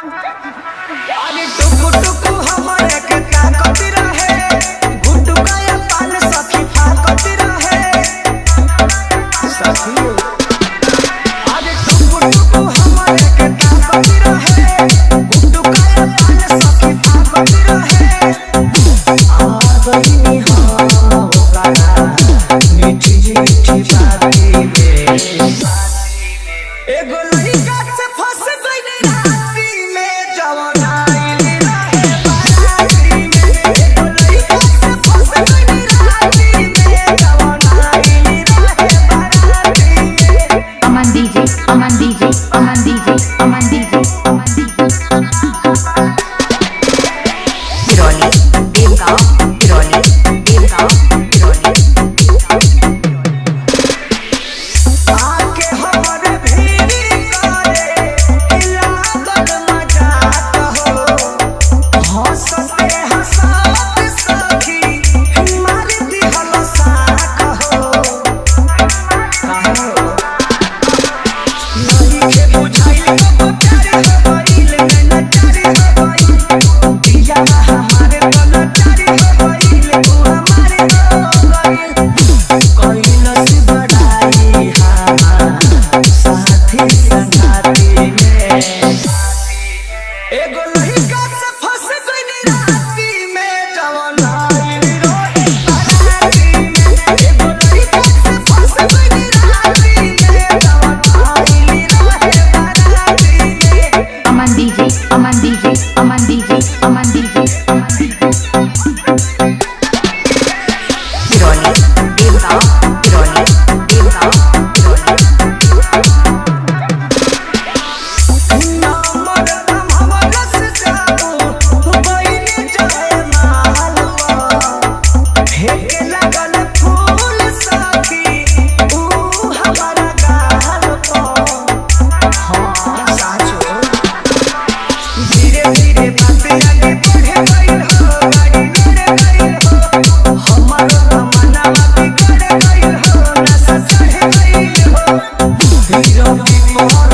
अरे टुकु टुकु हमारे के ताकत रहे गुटुका या पान सखी ताकत रहे सखी। अरे टुकु टुकु हमारे के ताकत रहे गुटुका या पान सखी ताकत रहे। आ गई हम गाना मीठी मीठी बातें में एगो लड़का से फंस गई राती में जवान आइली रहे बाराती में। एगो लड़का से फंस गई राती में जवान आइली रहे बाराती में। अमन डीजे अमन डीजे अमन डीजे अमन डीजे अमन डीजे हिरोली देवगांव हिरोली देवगांव हिरोली आके हमरे भीड़ी करे लागल मजाक हो हंसते हंसात सखी मार दिहल साक हो। नहीं के बुझाइल कब प्यारे हो गइल नैना चारे हो गइल दिया हमारे गला चारे हो गइल तू हमारे हो गइल कैलस बढ़ाई साथी संगाती में। एगो लड़का से फंस गई राती में जवान आइली रहे बाराती में। एगो लड़का से फंस गई राती में जवान आइली रहे बाराती में। अमन डीजे अमन डीजे अमन डीजे अमन डीजे अमन डीजे हिरोली देवगांव हिरोली देवगांव हिरोली नामर हमरा से जाओ बहिनी जाए मालवा फेंके लगल फूल सखी ऊ हमारा गाल पर। हाँ साचो धीरे धीरे बातें आगे बढ़े गई हो गाड़ी लड़ गई हो हमारो तमन्ना बिगड़ गई हो नशा चढ़ गई हो हीरो की मोहर